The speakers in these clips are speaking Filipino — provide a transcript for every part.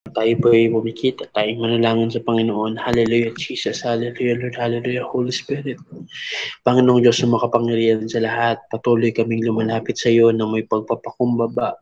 Tayo po ay pumikit at tayong manalangin sa Panginoon. Hallelujah, Jesus. Hallelujah, Lord. Hallelujah, Holy Spirit. Panginoong Diyos na makapangyarihan sa lahat, patuloy kaming lumalapit sa iyo na may pagpapakumbaba,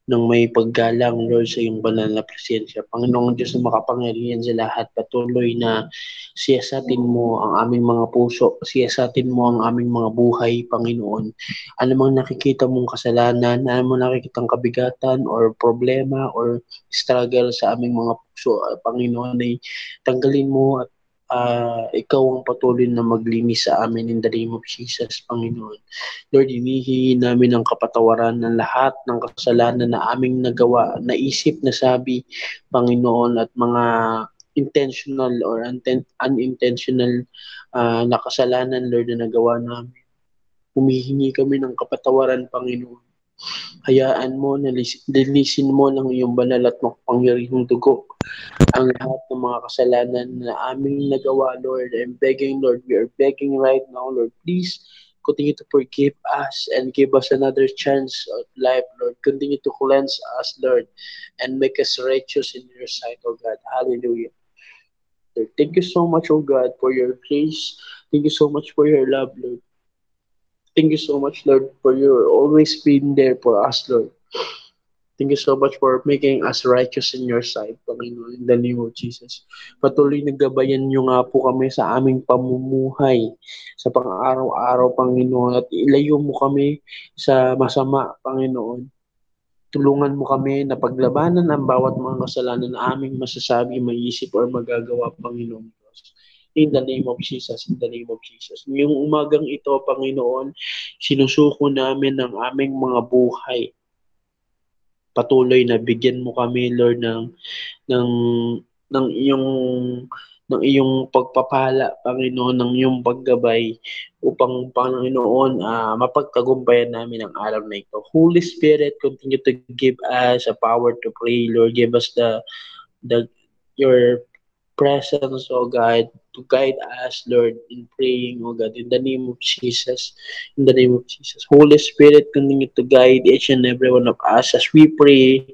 ng may paggalang, Lord, sa iyong banal na presensya. Panginoong Diyos na makapangyarihan sa lahat, patuloy na siyasatin mo ang aming mga puso, siyasatin mo ang aming mga buhay, Panginoon. Ano mang nakikita mong kasalanan, ano mang nakikitang kabigatan or problema or struggle sa aming mga puso, Panginoon, ay tanggalin mo at ikaw ang patuloy na maglinis sa amin in the name of Jesus, Panginoon. Lord, hinihingi namin ang kapatawaran ng lahat ng kasalanan na aming nagawa, naisip, nasabi, Panginoon, at mga intentional or unintentional na kasalanan, Lord, na nagawa namin. Humihingi kami ng kapatawaran, Panginoon. Hayaan mo na linisin mo ng iyong banal at makapangyarihang dugo ang lahat ng mga kasalanan na aming nagawa, Lord. I'm begging, Lord, we are begging right now, Lord, please continue to forgive us and give us another chance of life, Lord. Continue to cleanse us, Lord, and make us righteous in your sight, oh God. Hallelujah. Lord, thank you so much, oh God, for your grace. Thank you so much for your love, Lord. Thank you so much, Lord, for your always being there for us, Lord. Thank you so much for making us righteous in your sight, Panginoon, in the name of Jesus. Patuloy na gabayan niyo nga po kami sa aming pamumuhay sa pang-araw-araw, Panginoon, at ilayo mo kami sa masama, Panginoon. Tulungan mo kami na paglabanan ang bawat mga kasalanan na aming masasabi, maiisip, or magagawa, Panginoon Diyos. In the name of Jesus, in the name of Jesus. Ngayong umagang ito, Panginoon, sinusuko namin ang aming mga buhay. Patuloy na bigyan mo kami, Lord, ng ng iyong pagpapala, Panginoon, ng iyong paggabay upang, Panginoon, mapagtagumpayan namin ang araw na ito. Holy Spirit, continue to give us a power to pray, Lord. Give us the your presence, oh God, to guide us, Lord, in praying, oh God, in the name of Jesus, in the name of Jesus. Holy Spirit, continue to guide each and every one of us as we pray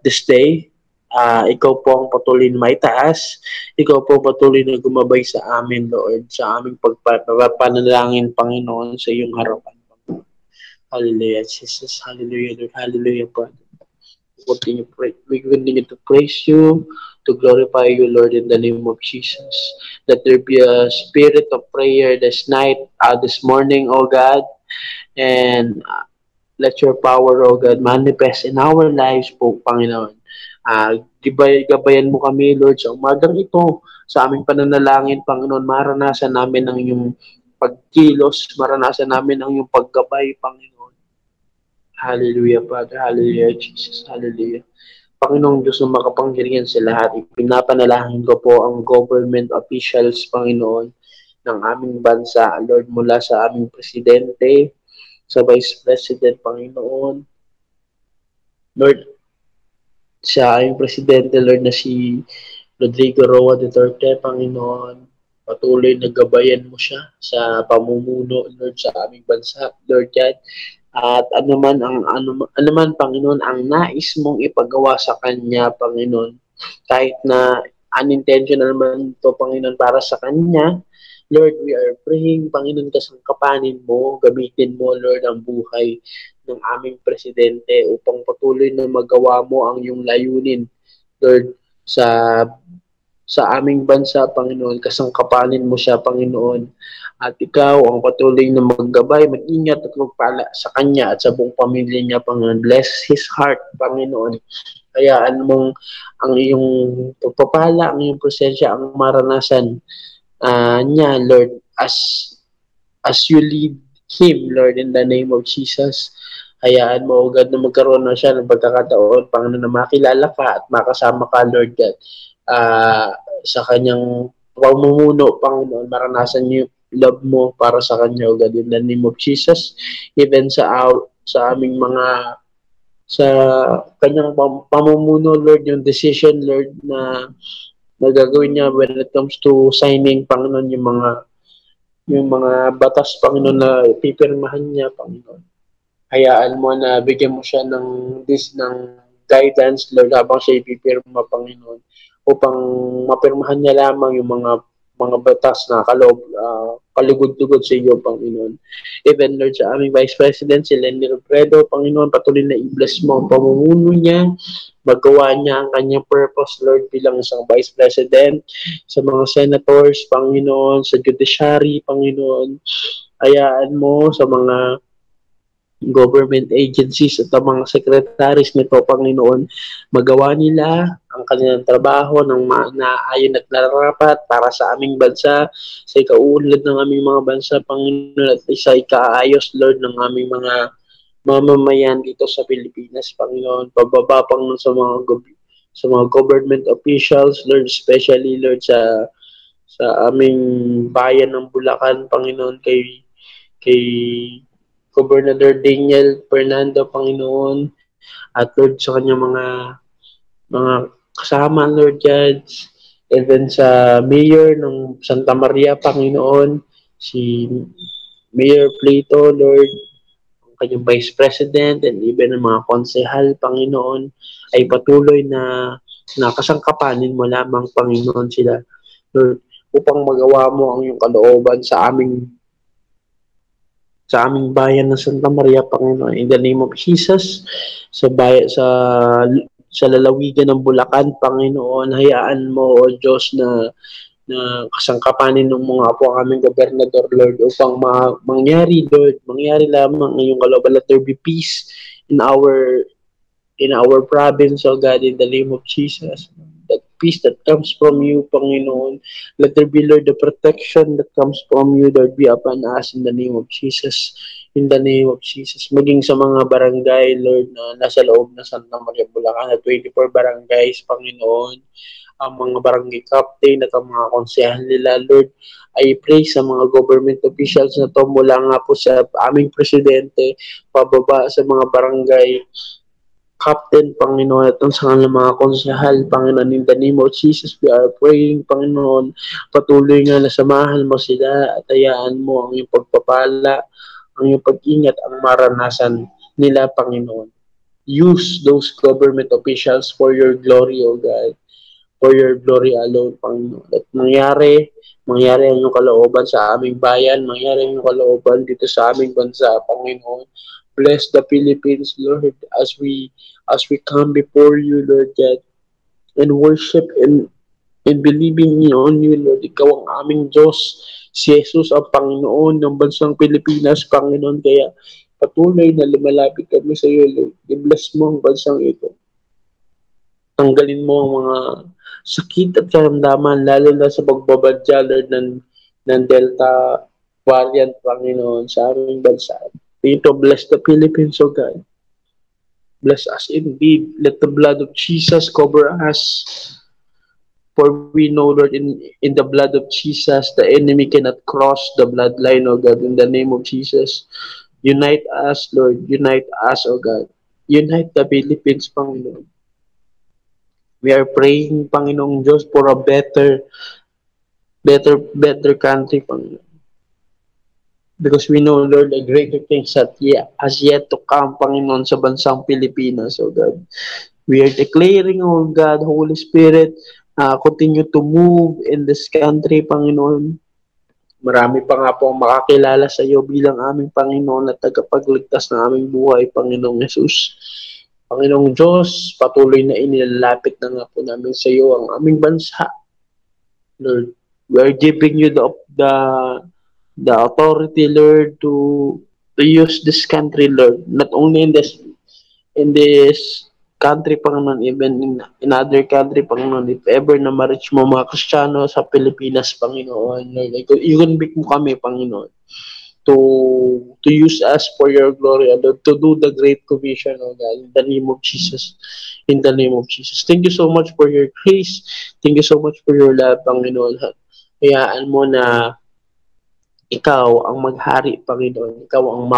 this day. Ikaw po ang patuloy na maitaas. Ikaw po patuloy na gumabay sa amin, Lord, sa aming pagpapanalangin, Panginoon, sa iyong harapan. Hallelujah, Jesus. Hallelujah, Lord. Hallelujah, Father. We continue to praise you, to glorify you, Lord, in the name of Jesus. Let there be a spirit of prayer this night, this morning, oh God, and let your power, oh God, manifest in our lives po, Panginoon. Gabayan mo kami, Lord, sa umagang ito, sa aming pananalangin, Panginoon, maranasan namin ang iyong pagkilos, maranasan namin ang iyong paggabay, Panginoon. Hallelujah, Father. Hallelujah, Jesus. Hallelujah. Panginoong Diyos na makapangyarihan sa lahat, ipinapanalangin ko po ang government officials, Panginoon, ng aming bansa, Lord, mula sa aming presidente, sa vice president, Panginoon, Lord, sa aming presidente, Lord, na si Rodrigo Roa Duterte, Panginoon, patuloy na gabayan mo siya sa pamumuno, Lord, sa aming bansa, Lord God. At anuman, Panginoon, ang nais mong ipagawa sa kanya, Panginoon, kahit na unintentional man ito, Panginoon, para sa kanya, Lord, we are praying, Panginoon, kasangkapanin mo, gamitin mo, Lord, ang buhay ng aming presidente upang patuloy na magawa mo ang iyong layunin, Lord, sa aming bansa, Panginoon, kasangkapanin mo siya, Panginoon. At ikaw ang patuloy na maggabay, mag-ingat at magpala sa kanya at sa buong pamilya niya, Panginoon. Bless his heart, Panginoon. Hayaan mong ang iyong pagpapala, ang iyong presensya, ang maranasan niya, Lord, as you lead him, Lord, in the name of Jesus. Hayaan mo, O God, na magkaroon na siya ng pagkakataon, Panginoon, na makilala ka at makasama ka, Lord God, sa kanyang pamumuno, Panginoon, maranasan niyo love mo para sa kanya, O God, in the name of Jesus. Even sa aming mga sa kanyang pamumuno, Lord, yung decision, Lord, na gagawin niya when it comes to signing, Panginoon, yung mga batas, Panginoon, na pipirmahan niya, Panginoon. Hayaan mo na bigyan mo siya ng guidance, Lord, habang siya ipipirma, Panginoon, upang mapirmahan niya lamang yung mga batas na kaligod-lugod sa iyo, Panginoon. Even, Lord, sa aming Vice President, si Lenny Robredo, Panginoon, patuloy na i-bless mo ang pamumuno niya, magawa niya ang kanyang purpose, Lord, bilang isang Vice President, sa mga senators, Panginoon, sa judiciary, Panginoon, hayaan mo sa mga government agencies at ang mga secretaries nito, Panginoon, magawa nila ang kanilang trabaho ng naayon at nararapat para sa aming bansa, sa ikaulad ng aming mga bansa, Panginoon, at sa ikaayos, Lord, ng aming mga mamamayan dito sa Pilipinas, Panginoon, pababa Panginoon sa mga government officials, Lord, especially, Lord, sa aming bayan ng Bulacan, Panginoon, kay Gobernador Daniel Fernando, Panginoon, at Lord sa kanyang mga kasama, Lord Judge, even sa Mayor ng Santa Maria, Panginoon, si Mayor Plato, Lord, ang kanyang Vice President, and even ang mga konsehal, Panginoon, ay patuloy na kasangkapanin mo lamang, Panginoon, sila, Lord, upang magawa mo ang iyong kalooban sa aming bayan ng Santa Maria, Panginoon. In the name of Jesus, sa lalawigan ng Bulacan, Panginoon, hayaan mo, O Diyos, na kasangkapanin ng mga apo ang aming gobernador, Lord, upang mangyari, Lord, mangyari lamang ang iyong kalooban. Let there be peace in our province, O God, in the name of Jesus. That peace that comes from you, Panginoon. Let there be, Lord, the protection that comes from you, Lord, be upon us in the name of Jesus. In the name of Jesus. Maging sa mga barangay, Lord, na nasa loob ng Santa Maria, Bulacan, at 24 barangays, Panginoon, ang mga barangay captain at ang mga konsehal nila, Lord, I pray sa mga government officials na to mula nga po sa aming presidente, pababa sa mga barangay captain, Panginoon, at sa kanilang mga konsehal, Panginoon, in the name of Jesus, we are praying, Panginoon, patuloy nga na samahan mo sila at hayaan mo ang iyong pagpapala, ang iyong pag-ingat, ang maranasan nila, Panginoon. Use those government officials for your glory, O God, for your glory alone, Panginoon. At mangyari ang iyong kalooban sa aming bayan, mangyari ang iyong kalooban dito sa aming bansa, Panginoon. Bless the Philippines, Lord, as we come before you, Lord God, and worship and believing on you, Lord. Ikaw ang aming Diyos. Si Jesus ang Panginoon ng bansang Pilipinas, Panginoon. Kaya patuloy na lumalapit kami sa iyo, Lord. I-bless mo ang bansang ito. Tanggalin mo ang mga sakit at karamdaman, lalo na sa pagbabadya, Lord, ng Delta variant, Panginoon, sa aming bansa. Dito, bless the Philippines, O God. Bless us indeed. Let the blood of Jesus cover us. For we know, Lord, in the blood of Jesus, the enemy cannot cross the bloodline, O God. In the name of Jesus, unite us, Lord. Unite us, O God. Unite the Philippines, Panginoon. We are praying, Panginoong Diyos, for a better country, Panginoon. Because we know, Lord, the greater things that has yet to come, Panginoon, sa bansang Pilipinas, O God. We are declaring, O God, Holy Spirit, continue to move in this country, Panginoon. Marami pa nga po ang makakilala sa iyo bilang aming Panginoon at tagapagligtas ng aming buhay, Panginoong Jesus. Panginoong Diyos, patuloy na inilalapit na nga po namin sa iyo ang aming bansa. Lord, we are giving you the authority, Lord, to use this country, Lord, not only in this country, Panginoon, even in other country, Panginoon, if ever na ma-reach mo mga Kristiyano sa Pilipinas, Panginoon, Lord, i-convict mo kami, Panginoon, to use us for your glory, Lord, to do the Great Commission, oh God, in the name of Jesus. In the name of Jesus. Thank you so much for your grace. Thank you so much for your love, Panginoon. Hayaan mo na ikaw ang maghari, Panginoon. Ikaw ang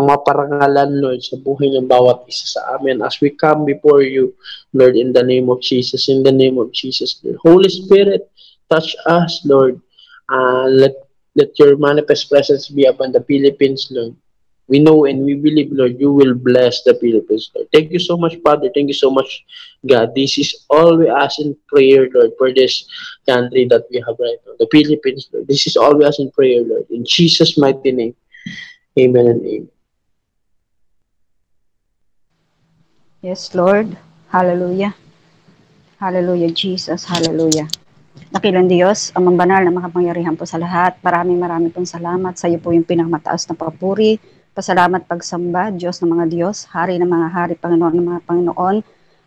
maparangalan, Lord, sa buhay ng bawat isa sa amin as we come before you, Lord, in the name of Jesus. In the name of Jesus, Lord. Holy Spirit, touch us, Lord. Let your manifest presence be upon the Philippines, Lord. We know and we believe, Lord, you will bless the Philippines, Lord. Thank you so much, Father. Thank you so much, God. This is all we ask in prayer, Lord, for this country that we have right now, the Philippines, Lord. This is all we ask in prayer, Lord. In Jesus' mighty name, amen and amen. Yes, Lord. Hallelujah. Hallelujah, Jesus. Hallelujah. Dakilang Diyos, amang banal na makapangyarihan po sa lahat. Maraming pong salamat. Sa iyo po yung pinakmataas na papuri. Pasalamat pagsamba, Diyos ng mga Diyos, Hari ng mga Hari, Panginoon ng mga Panginoon.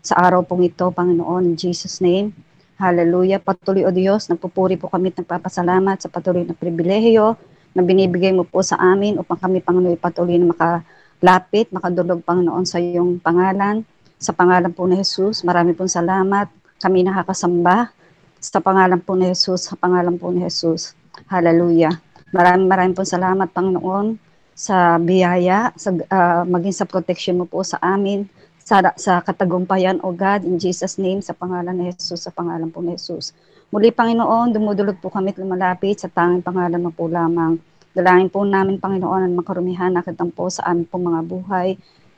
Sa araw pong ito, Panginoon, in Jesus' name. Hallelujah. Patuloy, O Diyos, nagpupuri po kami at nagpapasalamat sa patuloy na pribilehiyo na binibigay mo po sa amin upang kami, Panginoon, patuloy na makalapit, makadulog, Panginoon, sa iyong pangalan. Sa pangalan po ni Jesus, marami pong salamat. Kami nakakasamba sa pangalan po ni Jesus, sa pangalan po ni Jesus. Hallelujah. Maraming pong salamat, Panginoon, sa biyaya, maging sa protection mo po sa amin, sa katagumpayan, O God, in Jesus' name, sa pangalan ni Jesus, sa pangalan po ni Jesus. Muli, Panginoon, dumudulog po kami at lumalapit sa tanging pangalan mo po lamang. Dalangin po namin, Panginoon, ang makarumihan na kitampo sa amin pong mga buhay.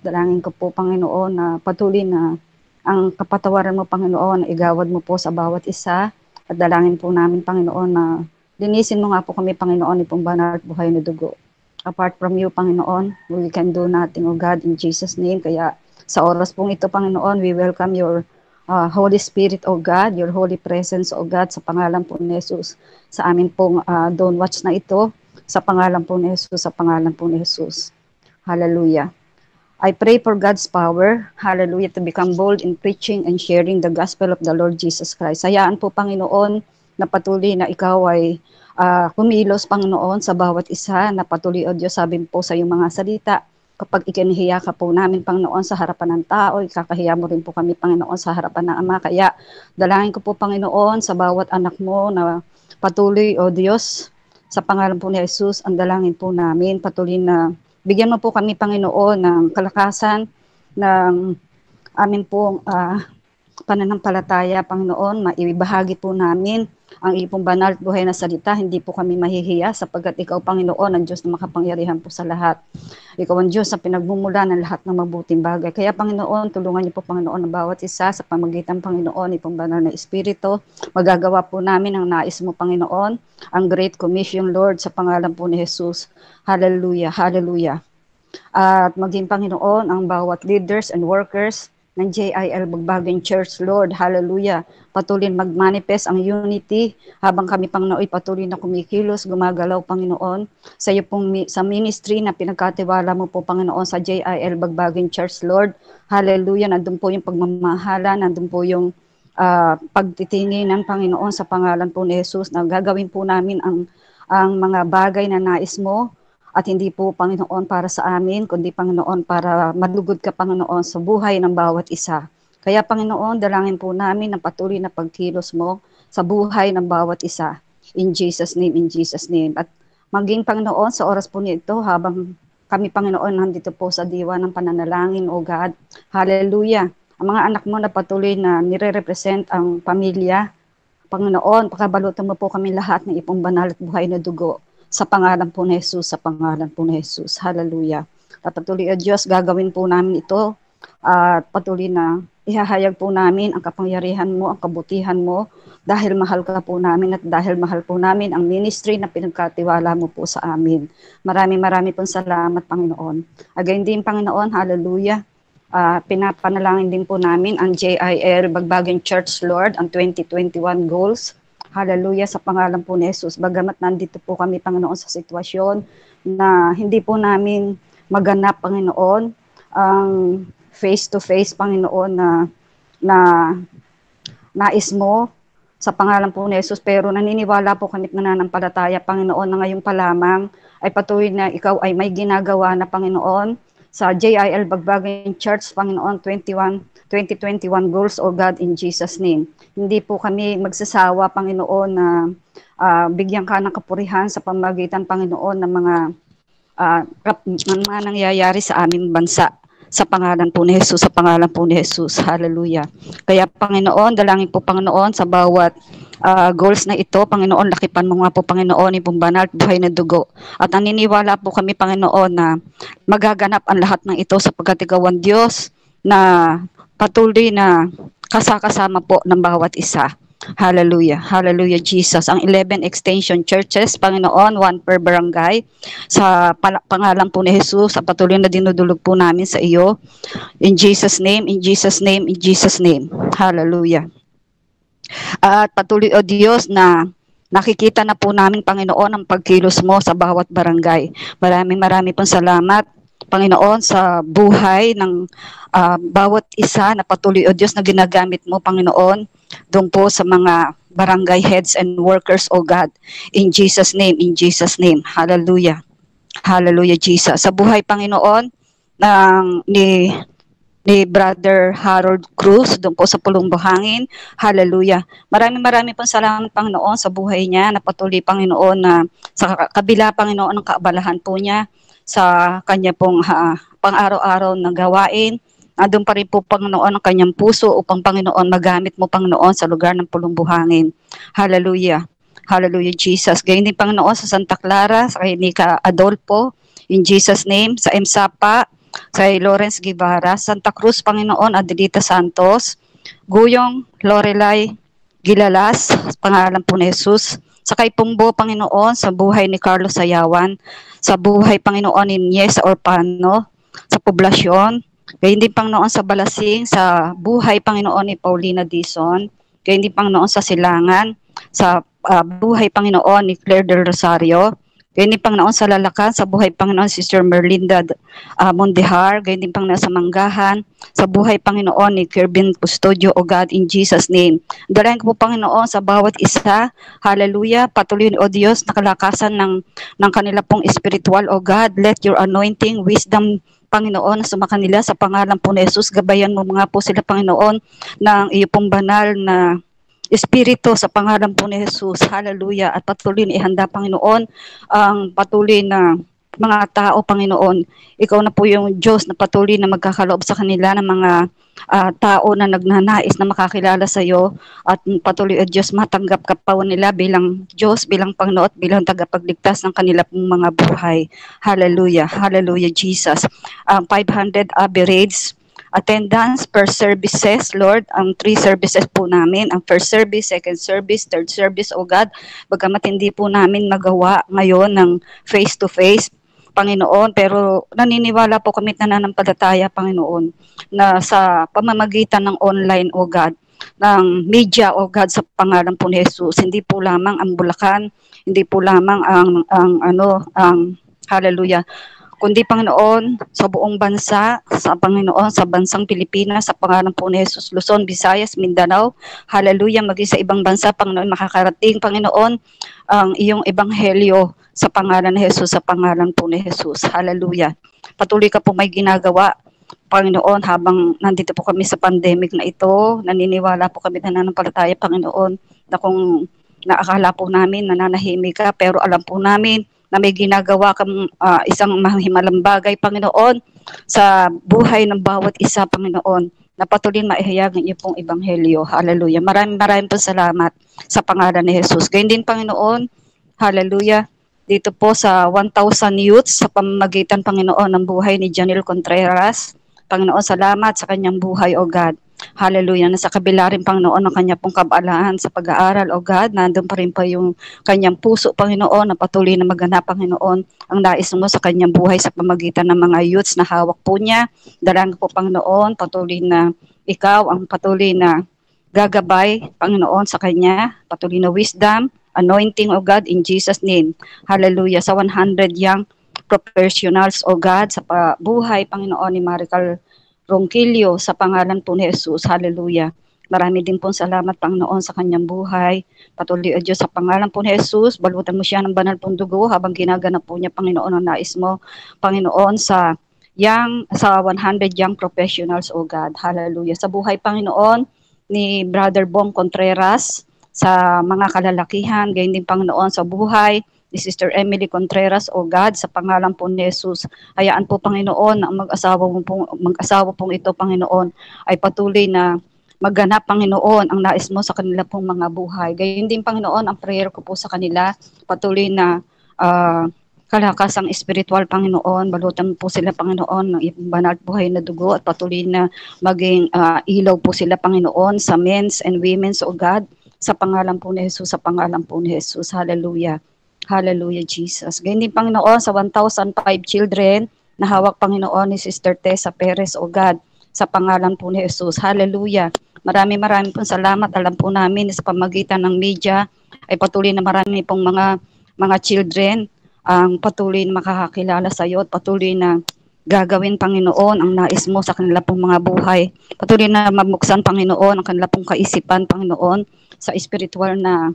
Dalangin ko po, Panginoon, na patuloy na ang kapatawaran mo, Panginoon, igawad mo po sa bawat isa. At dalangin po namin, Panginoon, na linisin mo nga po kami, Panginoon, itong banal at buhay na dugo. Apart from you, Panginoon, we can do nothing, O God, in Jesus' name. Kaya sa oras pong ito, Panginoon, we welcome your Holy Spirit, O God, your holy presence, O God, sa pangalan po ni Jesus. Sa amin pong don't watch na ito, sa pangalan po ni Jesus, sa pangalan po ni Jesus. Hallelujah. I pray for God's power, hallelujah, to become bold in preaching and sharing the gospel of the Lord Jesus Christ. Hayaan po, Panginoon, na patuloy na ikaw ay kumilos, Panginoon, sa bawat isa, na patuloy, O Diyos, sabi po sa iyong mga salita, kapag ikinahiya ka po namin, Panginoon, sa harapan ng tao, ikakahiya mo rin po kami, Panginoon, sa harapan ng Ama. Kaya dalangin ko po, Panginoon, sa bawat anak mo na patuloy, O Diyos, sa pangalan po ni Jesus, ang dalangin po namin, patuloy na bigyan mo po kami, Panginoon, ng kalakasan, ng amin pong pananampalataya, Panginoon, maibahagi po namin ang iyong banal at buhay na salita. Hindi po kami mahihiya sapagkat ikaw, Panginoon, ang Diyos na makapangyarihan po sa lahat. Ikaw ang Diyos na pinagmumula ng lahat ng mabuting bagay. Kaya, Panginoon, tulungan niyo po, Panginoon, ang bawat isa sa pamagitan, Panginoon, itong banal na Espiritu. Magagawa po namin ang nais mo, Panginoon, ang Great Commission, Lord, sa pangalan po ni Jesus. Hallelujah, hallelujah. At maging, Panginoon, ang bawat leaders and workers ng JIL Bagbagang Church, Lord, hallelujah. Patuloy mag-manifest ang unity habang kami, Panginoon, patuloy na kumikilos, gumagalaw, Panginoon, sa iyo pong sa ministry na pinagkatiwala mo po, Panginoon, sa JIL Bagbagang Church, Lord. Hallelujah. Nandun po yung pagmamahala, nandun po yung pagtitingin ng Panginoon sa pangalan po ni Jesus, na gagawin po namin ang mga bagay na nais mo. At hindi po, Panginoon, para sa amin, kundi, Panginoon, para malugod ka, Panginoon, sa buhay ng bawat isa. Kaya, Panginoon, dalangin po namin ang patuloy na pagkilos mo sa buhay ng bawat isa. In Jesus' name, in Jesus' name. At maging, Panginoon, sa oras po nito, habang kami, Panginoon, nandito po sa diwa ng pananalangin, O God. Hallelujah. Ang mga anak mo na patuloy na nire-represent ang pamilya, Panginoon, pakabalutan mo po kami lahat ng ipong banal at buhay na dugo. Sa pangalan po ni Jesus, sa pangalan po ni Jesus. Hallelujah. At patuloy, O Diyos, gagawin po namin ito at patuloy na ihahayag po namin ang kapangyarihan mo, ang kabutihan mo, dahil mahal ka po namin at dahil mahal po namin ang ministry na pinagkatiwala mo po sa amin. Maraming pong salamat, Panginoon. Again din, Panginoon, hallelujah. Pinapanalangin din po namin ang JIL Bagbagang Church, Lord, ang 2021 goals. Hallelujah, sa pangalan po ni Jesus. Bagamat nandito po kami, Panginoon, sa sitwasyon na hindi po namin maganap, Panginoon, ang face-to-face, Panginoon, na nais mo sa pangalan po ni Jesus. Pero naniniwala po kami at nananampalataya, Panginoon, na ngayon pa lamang ay patuloy na ikaw ay may ginagawa na, Panginoon, sa JIL Bagbagang Church, Panginoon, 2021 goals, O God, in Jesus' name. Hindi po kami magsasawa, Panginoon, na bigyan ka ng kapurihan sa pamagitan, Panginoon, ng mga nangyayari sa aming bansa. Sa pangalan po ni Jesus, sa pangalan po ni Jesus. Hallelujah. Kaya, Panginoon, dalangin po, Panginoon, sa bawat goals na ito, Panginoon, lakipan mo nga po, Panginoon, ipong banal, buhay na dugo. At naniniwala po kami, Panginoon, na magaganap ang lahat ng ito sapagkat ikaw ang Diyos na patuloy na kasakasama po ng bawat isa. Hallelujah. Hallelujah, Jesus. Ang 11 extension churches, Panginoon, 1 per barangay. Sa pangalan po ni Jesus, sa patuloy na dinudulog po namin sa iyo. In Jesus' name, in Jesus' name, in Jesus' name. Hallelujah. At patuloy, O Diyos, na nakikita na po namin, Panginoon, ang pagkilos mo sa bawat barangay. Maraming pong salamat, Panginoon, sa buhay ng bawat isa na patuloy, O Diyos, na ginagamit mo, Panginoon, doon po sa mga barangay heads and workers, O God. In Jesus' name, in Jesus' name. Hallelujah. Hallelujah, Jesus. Sa buhay, Panginoon, ni Brother Harold Cruz, doon po sa Pulong Buhangin. Hallelujah. Maraming pong salamat, Panginoon, sa buhay niya, na patuloy, Panginoon, na sa kabila, Panginoon, ng kaabalahan po niya sa kanya pong pang-araw-araw na gawain. Doon pa rin po, Panginoon, ang kanyang puso upang, Panginoon, magamit mo, Panginoon, sa lugar ng Pulong Buhangin. Hallelujah. Hallelujah, Jesus. Gayon din, Panginoon, sa Santa Clara, sa kay Nika Adolfo, in Jesus' name, sa MSAPA, sa Lawrence Guevara, Santa Cruz, Panginoon, Adelita Santos, Guyong Lorelay Gilalas, pangalan po ni Jesus, sa kay Pumbo, Panginoon, sa buhay ni Carlos Sayawan, sa buhay, Panginoon, ni Nies Orpano, sa poblasyon, kaya hindi, Panginoon, sa Balasing, sa buhay, Panginoon, ni Paulina Dizon, kaya hindi, Panginoon, sa Silangan, sa buhay, Panginoon, ni Claire del Rosario, kaya hindi, Panginoon, sa Lalacan, sa buhay, Panginoon, Sister Merlinda Mondehar, kaya hindi, Panginoon, sa Manggahan, sa buhay, Panginoon, ni Kirvin Custodio, O God, in Jesus' name. Dalayan ko po, Panginoon, sa bawat isa, hallelujah, patuloy, O Diyos, nakalakasan ng kanila pong spiritual, O God, let your anointing, wisdom, Panginoon, sa kanila, sa pangalan po ni Jesus, gabayan mo mga po sila, Panginoon, ng iyo pong banal na Espiritu sa pangalan po ni Jesus. Hallelujah. At patuloy na ihanda, Panginoon, ang patuloy na mga tao, Panginoon. Ikaw na po yung Diyos na patuloy na magkakaloob sa kanila ng mga tao na nagnanais na makakilala sa iyo at patuloy, Diyos, matanggap ka pa nila bilang Diyos, bilang Panginoon, bilang tagapagligtas ng kanila pong mga buhay. Hallelujah. Hallelujah, Jesus. 500 average attendance per services, Lord, ang 3 services po namin, ang first service, second service, third service, O God, bagamat hindi po namin magawa ngayon ng face-to-face, Panginoon, pero naniniwala po kami at nananampalataya, Panginoon, na sa pamamagitan ng online, O God, ng media, O God, sa pangalan po ni Jesus, hindi po lamang ang Bulacan, hindi po lamang ang hallelujah, kundi, Panginoon, sa buong bansa, sa Panginoon, sa bansang Pilipinas, sa pangalan po ni Jesus, Luzon, Visayas, Mindanao, hallelujah, maging sa ibang bansa, Panginoon, makakarating, Panginoon, ang iyong ebanghelyo sa pangalan ni Jesus, sa pangalan po ni Jesus, hallelujah. Patuloy ka po may ginagawa, Panginoon, habang nandito po kami sa pandemic na ito, naniniwala po kami na nananampalataya, Panginoon, na kung naakala po namin, nananahimik ka, pero alam po namin, na may ginagawa kang isang mahimalang bagay, Panginoon, sa buhay ng bawat isa, Panginoon, na patuloy maihayag ng iyo pong ebanghelyo. Hallelujah. Maraming po salamat sa pangalan ni Jesus. Gayun din, Panginoon, hallelujah, dito po sa 1,000 youths sa pamamagitan, Panginoon, ng buhay ni Janelle Contreras. Panginoon, salamat sa kanyang buhay, O God. Hallelujah. Nasa kabila rin, Panginoon, ng kanya pong kabalahan sa pag-aaral, O God. Nandun pa rin pa yung kanyang puso, Panginoon, na patuloy na maganap, Panginoon, ang nais mo sa kanyang buhay sa pamagitan ng mga youths na hawak po niya. Dalangin po, Panginoon, patuloy na ikaw ang patuloy na gagabay, Panginoon, sa kanya. Patuloy na wisdom, anointing, O God, in Jesus' name. Hallelujah. Sa 100 young professionals, O God, sa buhay, Panginoon, ni Marical Ronquillo, sa pangalan po ni Jesus. Hallelujah. Marami din pong salamat, Panginoon, sa kanyang buhay. Patuloy, O Diyos, sa pangalan po ni Jesus, balutan mo siya ng banal pong dugo habang ginaganap po niya, Panginoon, ang nais mo, Panginoon, sa 100 young professionals, O God. Hallelujah. Sa buhay, Panginoon, ni Brother Bong Contreras, sa mga kalalakihan, gayon din, Panginoon, sa buhay ni Sister Emily Contreras, O God, sa pangalan po ni Jesus. Hayaan po, Panginoon, ang mag-asawa pong ito, Panginoon, ay patuloy na maganap, Panginoon, ang nais mo sa kanila pong mga buhay. Gayon din, Panginoon, ang prayer ko po sa kanila, patuloy na kalakasang espiritual, Panginoon, balutan po sila, Panginoon, ng iyong banal buhay na dugo at patuloy na maging ilaw po sila, Panginoon, sa men's and women's, O God, sa pangalan po ni Jesus, sa pangalan po ni Jesus. Hallelujah. Hallelujah, Jesus. Gayon din, Panginoon, sa 1,005 children na hawak, Panginoon, ni Sister Tessa Perez, O God, sa pangalan po ni Jesus. Hallelujah. Maraming pong salamat. Alam po namin sa pamagitan ng media ay patuloy na marami pong mga children ang patuloy na makakakilala sa iyo at patuloy na gagawin, Panginoon, ang nais mo sa kanila pong mga buhay. Patuloy na mamuksan, Panginoon, ang kanila pong kaisipan, Panginoon, sa espiritual na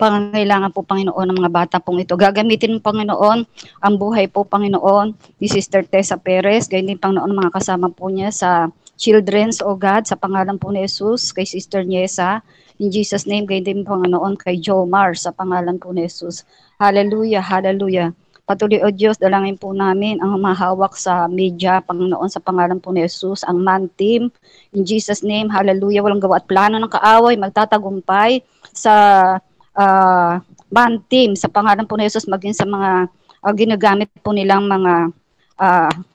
pangangailangan po, Panginoon, ng mga bata pong ito. Gagamitin mo, Panginoon, ang buhay po, Panginoon, ni Sister Tessa Perez, gayon din, Panginoon, mga kasama po niya sa children's, O God, sa pangalan po ni Jesus, kay Sister Niesa, in Jesus' name, gayon din, Panginoon, kay Jomar, sa pangalan po ni Jesus. Hallelujah, hallelujah. Patuloy, O Diyos, dalangin po namin ang humahawak sa media, Panginoon, sa pangalan po ni Jesus, ang man team, in Jesus' name, hallelujah, walang gawa at plano ng kaaway, magtatagumpay sa man team, sa pangalan po ni Jesus, maging sa mga ginagamit po nilang mga,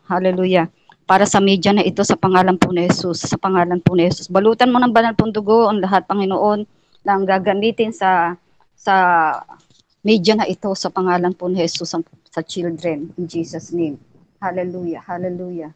hallelujah, para sa media na ito, sa pangalan po ni Jesus, sa pangalan po ni Jesus. Balutan mo ng banal pong dugo ang lahat, Panginoon, na ang gagamitin sa media na ito, sa pangalan po ni Jesus, sa children, in Jesus' name. Hallelujah, hallelujah,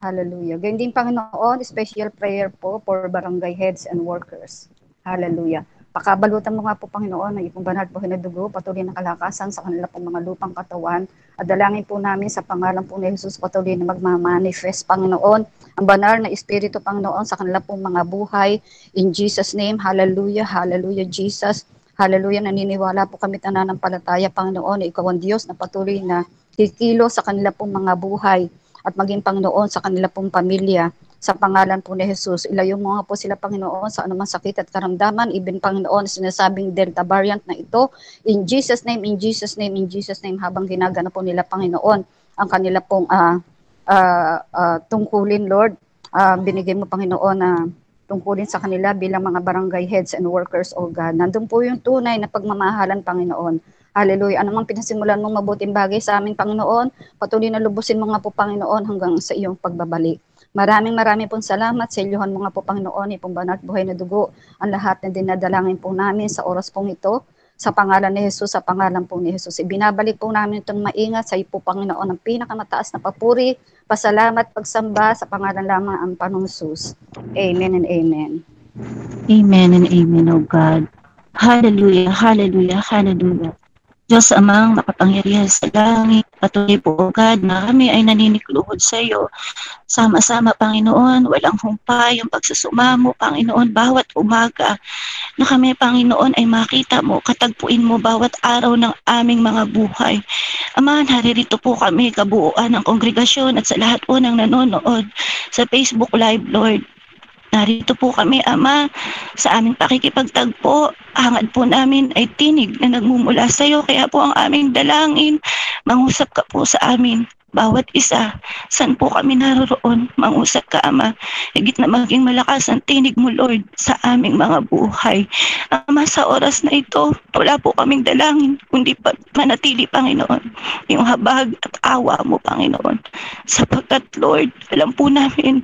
hallelujah. Ganyan din, Panginoon, special prayer po for barangay heads and workers. Hallelujah. Pakabalutan mo nga po, Panginoon, ng iyong banal po na dugo, patuloy na kalakasan sa kanila pong mga lupang katawan. At dalangin po namin sa pangalan po ni Jesus, patuloy na magmamanifest, Panginoon, ang banal na Espiritu, Panginoon, sa kanila pong mga buhay. In Jesus' name, hallelujah, hallelujah, Jesus. Hallelujah, naniniwala po kami tananampalataya, Panginoon, na ikaw ang Diyos na patuloy na kikilo sa kanila pong mga buhay at maging, Panginoon, sa kanila pong pamilya. Sa pangalan po ni Jesus, ilayo mo nga po sila, Panginoon, sa anumang sakit at karamdaman, even, Panginoon, sinasabing Delta variant na ito, in Jesus' name, in Jesus' name, in Jesus' name, habang ginagana po nila, Panginoon, ang kanila pong tungkulin, Lord, binigay mo, Panginoon, na tungkulin sa kanila bilang mga barangay heads and workers, O God. Nandun po yung tunay na pagmamahalan, Panginoon. Hallelujah. Ano mang pinasimulan mong mabuting bagay sa aming, Panginoon, patuloy na lubusin mo nga po, Panginoon, hanggang sa iyong pagbabalik. Maraming pong salamat sa iluhan mo nga po, Panginoon, ipong banal at buhay na dugo, ang lahat na dinadalangin po namin sa oras pong ito, sa pangalan ni Jesus, sa pangalan po ni Jesus. Ibinabalik po namin itong maingat sa iyo po, Panginoon, ang pinakamataas na papuri, pasalamat, pagsamba, sa pangalan lamang ang Panginoong Jesus. Amen and amen. Amen and amen, O God. Hallelujah, hallelujah, hallelujah. Diyos amang makapangyarihan sa langit, patuloy po, O God, na kami ay naninikluhod sa iyo. Sama-sama, Panginoon, walang humpay yung pagsusumamo, Panginoon, bawat umaga na kami, Panginoon, ay makita mo, katagpuin mo bawat araw ng aming mga buhay. Ama, naririto po kami, kabuuan ng kongregasyon at sa lahat po ng nanonood sa Facebook Live, Lord. Narito po kami, Ama, sa aming pakikipagtagpo. Hangad po namin ay tinig na nagmumula sa iyo. Kaya po ang aming dalangin, mangusap ka po sa amin. Bawat isa, saan po kami naroroon, mangusap ka, Ama. Higit na maging malakas ang tinig mo, Lord, sa aming mga buhay. Ama, sa oras na ito, wala po kaming dalangin, kundi pa manatili, Panginoon, yung habag at awa mo, Panginoon. Sapagkat, Lord, alam po namin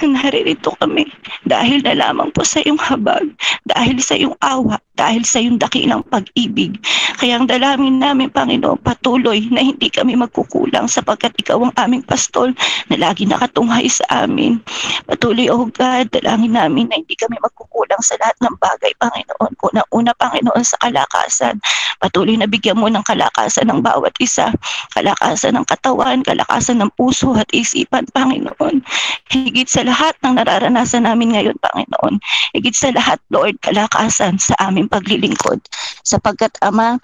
na naririto kami dahil na lamang po sa iyong habag, dahil sa iyong awa, dahil sa iyong dakilang pag-ibig. Kaya ang dalangin namin, Panginoon, patuloy na hindi kami magkukulang sapagkat ikaw ang aming pastol na lagi nakatunghay sa amin. Patuloy, O God, dalangin namin na hindi kami magkukulang sa lahat ng bagay, Panginoon. Una, Panginoon, sa kalakasan. Patuloy na bigyan mo ng kalakasan ng bawat isa. Kalakasan ng katawan, kalakasan ng puso at isipan, Panginoon. Higit sa lahat ng nararanasan namin ngayon, Panginoon. Higit sa lahat, Lord, kalakasan sa aming paglilingkod. Sapagkat, Ama,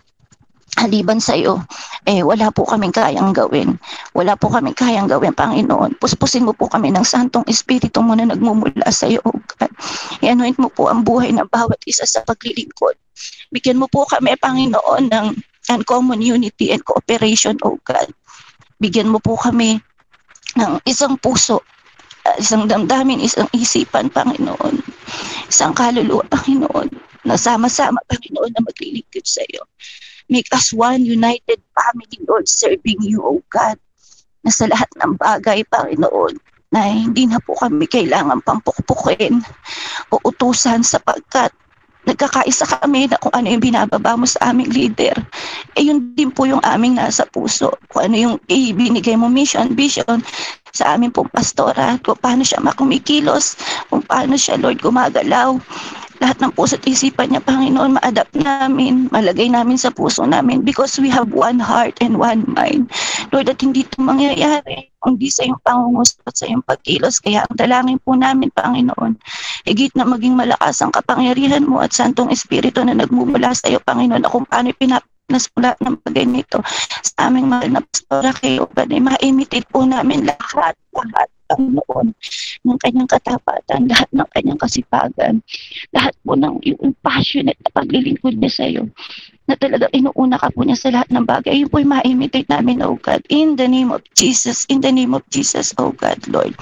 haliban sa iyo, wala po kaming kayang gawin. Wala po kaming kayang gawin, Panginoon. Puspusin mo po kami ng Santong Espiritu mo na nagmumula sa iyo, O God. I-anoint mo po ang buhay ng bawat isa sa paglilingkod. Bigyan mo po kami, Panginoon, ng uncommon unity and cooperation, O God. Bigyan mo po kami ng isang puso isang damdamin, isang isipan, Panginoon, isang kaluluwa, Panginoon, na sama-sama, Panginoon, na maglilingkod sa iyo. Make us one united family, Lord, serving you, O God, na sa lahat ng bagay, Panginoon, na hindi na po kami kailangan pampukpukin o utusan sapagkat nagkakaisa kami na kung ano yung binababa mo sa aming leader. Yun din po yung aming nasa puso. Kung ano yung ibinigay mo mission, vision sa aming pong pastora, kung paano siya makumikilos, kung paano siya, Lord, gumagalaw. Lahat ng puso at isipan niya, Panginoon, ma-adapt namin, malagay namin sa puso namin because we have one heart and one mind. Lord, at hindi ito mangyayari kundi sa iyong pangungusap at sa iyong pagkilos. Kaya ang dalangin po namin, Panginoon, higit na maging malakas ang kapangyarihan mo at Santong Espiritu na nagmumula sa iyo, Panginoon, na kung paano pinapasmula ng bagay nito sa aming mahal na pastora kayo, ay ma-imitate po namin lahat, Panginoon, ng kanyang katapatan, lahat ng kanyang kasipagan, lahat po ng yung passionate na paglilingkod niya sa iyo, na talagang inuuna ka po niya sa lahat ng bagay. Yun po yung ma-imitate namin, oh God, in the name of Jesus, oh God, Lord.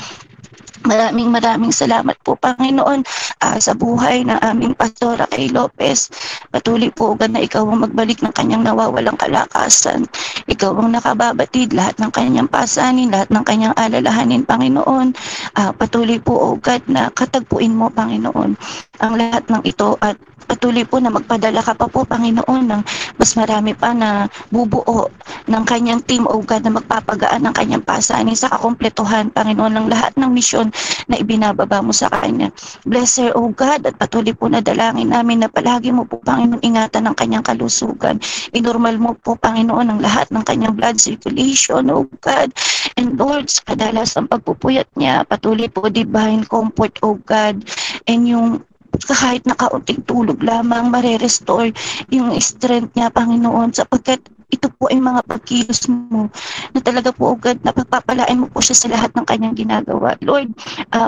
Maraming salamat po, Panginoon, sa buhay ng aming pastora kay Lopez. Patuloy po, God, na ikaw ang magbalik ng kanyang nawawalang kalakasan. Ikaw ang nakababatid lahat ng kanyang pasanin, lahat ng kanyang alalahanin, Panginoon. Patuloy po, oh God, na katagpuin mo, Panginoon, ang lahat ng ito at patuloy po na magpadala ka pa po, Panginoon, ng mas marami pa na bubuo ng kanyang team, oh God, na magpapagaan ng kanyang pasanin sa kakumpletuhan, Panginoon, ng lahat ng misyon na ibinababa mo sa kanya. Bless her, oh God, at patuloy po na dalangin namin na palagi mo po, Panginoon, ingatan ng kanyang kalusugan. Inormal mo po, Panginoon, ang lahat ng kanyang blood circulation, oh God. And Lord, sa kadalas ang pagpupuyat niya, patuloy po divine comfort, oh God, and yung kahit na kaunting tulog lamang, mare-restore yung strength niya, Panginoon, sapagkat ito po ay mga pagkilos mo na talaga po, God, na pagpapalain mo po siya sa lahat ng kanyang ginagawa. Lord,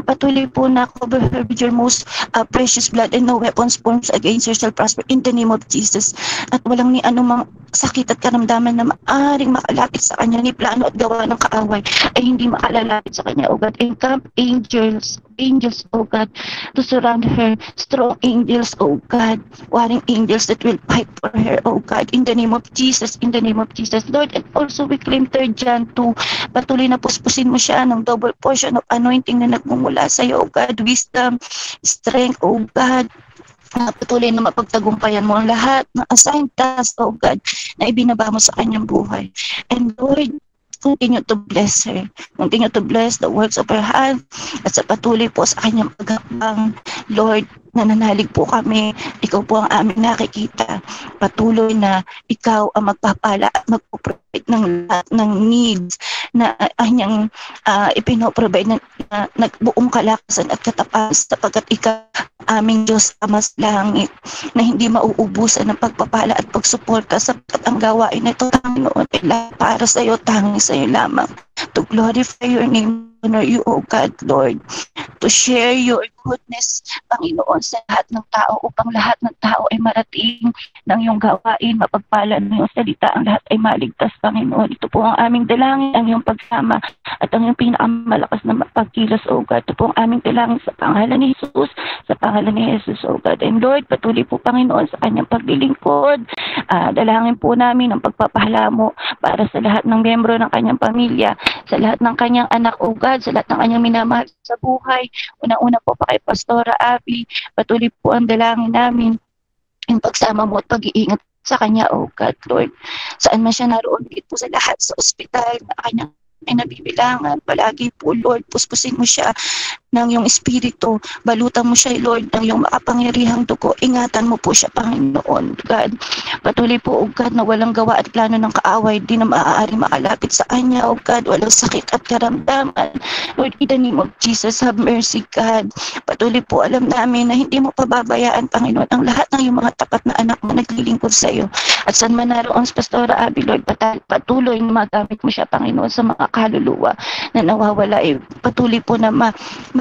patuloy po na cover her with your most precious blood and no weapons formed against her shall prosper in the name of Jesus. At walang ni anumang sakit at karamdaman na maaring makalapit sa kanya, ni plano at gawa ng kaaway ay hindi makalalapit sa kanya, O God. Encamp angels, O God, to surround her, strong angels, O God, warring angels that will fight for her, O God, in the name of Jesus, Lord. And also we claim 3 John 2, patuloy na puspusin mo siya ng double portion of anointing na nagmumula sa iyo, O God, wisdom, strength, O God, patuloy na mapagtagumpayan mo ang lahat ng assigned tasks, O God, na ibinaba mo sa kanyang buhay. And Lord, continue to bless her. Continue to bless the works of her hand at sa patuloy po sa kanyang paghapang. Lord, nananalig po kami. Ikaw po ang aming nakikita. Patuloy na ikaw ang magpapala at magpo-provide ng lahat ng needs na kanyang ipinoprovide na nagbuong kalakasan at katapatan sapagkat ikaw aming Diyos Amas Langit na hindi mauubusan ng pagpapala at pagsuporta sapagkat ang gawain na ito, Panginoon, ay para sa iyo, tangi sa iyo lamang. To glorify your name, honor you, O God, Lord. To share your goodness, Panginoon, sa lahat ng tao upang lahat ng tao ay marating ng iyong gawain, mapagpala ng iyong salita, ang lahat ay maligtas, Panginoon. Ito po ang aming dalangin, ang iyong pagsama at ang iyong pinakamalakas na pagkilos, O God. Ito po ang aming dalangin sa pangalan ni Jesus, O God. And Lord, patuloy po, Panginoon, sa kanyang paglilingkod. Dalangin po namin ang pagpapahala mo para sa lahat ng miyembro ng kanyang pamilya, sa lahat ng kanyang anak, O God, sa lahat ng kanyang minamahal sa buhay. Una-una po pa kay Pastora Abby, patuloy po ang dalangin namin, yung pagsama mo at pag-iingat sa kanya, O God, Lord. Saan man siya naroon, po sa lahat sa ospital na kanyang ay nabibilangan, palagi po, Lord, puspusin mo siya ng iyong espiritu, balutan mo siya, Lord, ng iyong makapangyarihang dugo, ingatan mo po siya, Panginoon, God. Patuloy po, O God, na walang gawa at plano ng kaaway, di na maaari makalapit sa kanya, O God, walang sakit at karamdaman. Lord, in the name of Jesus, have mercy, God. Patuloy po, alam namin na hindi mo pababayaan, Panginoon, ang lahat ng iyong mga tapat na anak na naglilingkod sa iyo. At saan man naroon sa Pastora Abby, Lord, patuloy na magamit mo siya, Panginoon, sa mga kaluluwa na nawawala. Patuloy po na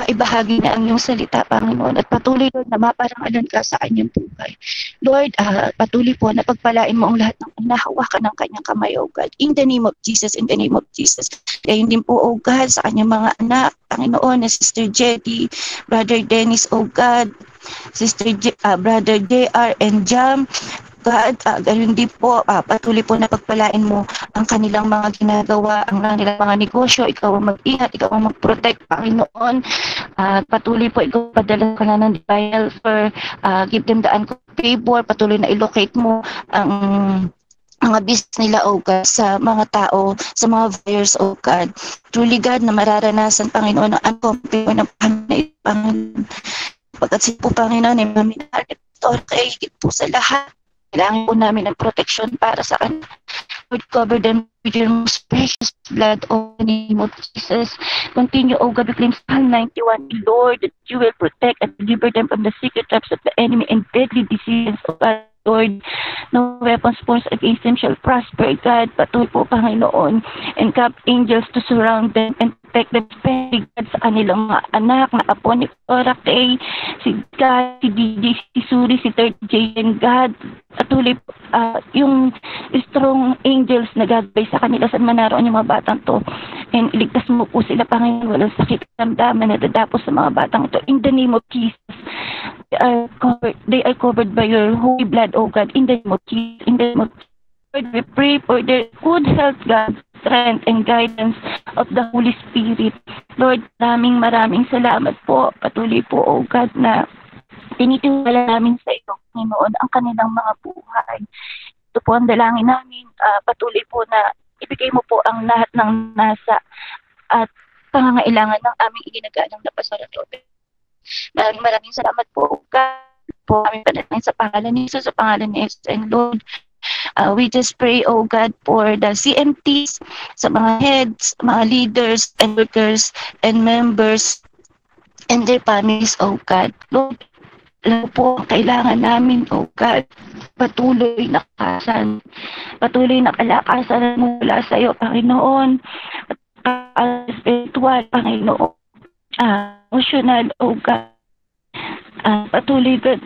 maibahagi na ang iyong salita, Panginoon, at patuloy, Lord, na maparangalan ka sa kanyang buhay. Lord, patuloy po na pagpalain mo ang lahat ng nahawakan ng kanyang kamay, O God. In the name of Jesus, in the name of Jesus. Kaya din po, O God, sa kanyang mga anak, Panginoon, na Sister Jetty, Brother Dennis, O God, Brother JR and Jam, God, ganun din po, patuloy po na pagpalain mo ang kanilang mga ginagawa, ang kanilang mga negosyo. Ikaw ang mag-ingat, ikaw ang mag-protect, Panginoon. Patuloy po, ikaw padala ka na ng divine helper, give them the uncommon favor, patuloy na i-locate mo ang mga business nila, O God, sa mga tao, sa mga buyers, O God. Truly, God, na mararanasan, Panginoon, ang uncommon favor ng Panginoon. Pagkat si po, Panginoon, ay maminahal at kay higit po sa lahat. Kailangan po namin ng protection para sa kanila. Lord, cover them with your most precious blood, O in the name of Jesus. Continue, O God, we claim Psalm 91, Lord, that you will protect and deliver them from the secret traps of the enemy and deadly diseases, O God. Lord, no weapons formed against them shall prosper, God. Patuloy po, Panginoon, and cap angels to surround them and protect them, especially, God, sa kanilang mga anak, na apo ni Orate, si God, si DJ, si Suri, si Third J, and God. Patuloy po, yung strong angels na gagawin sa kanila sa manaroon yung mga batang to. And iligtas mo po sila, Panginoon, walang sakit damdaman na dadapos sa mga batang ito. In the name of Jesus, they are covered by your holy blood, O God, in the name of Jesus. In the name of Jesus, we pray for their good health, God, strength and guidance of the Holy Spirit. Lord, maraming salamat po. Patuloy po, O God, na tinitiwala namin sa iyo, Panginoon, ang kanilang mga buhay. Ito po ang dalangin namin. Patuloy po na ibigay mo po ang lahat ng nasa at pangangailangan ng aming iginagalang na pasalamatan. Maraming salamat po, God, po aming panalangin sa pangalan ni Jesus, sa pangalan ni Jesus, and Lord, we just pray, O God, for the CMTs, sa mga heads, mga leaders and workers and members and their families, O God. Lord, alam po ang kailangan namin, O God, patuloy na kalakasan mula sa iyo, Panginoon, spiritual, Panginoon, emotional, O God. Patuloy, God,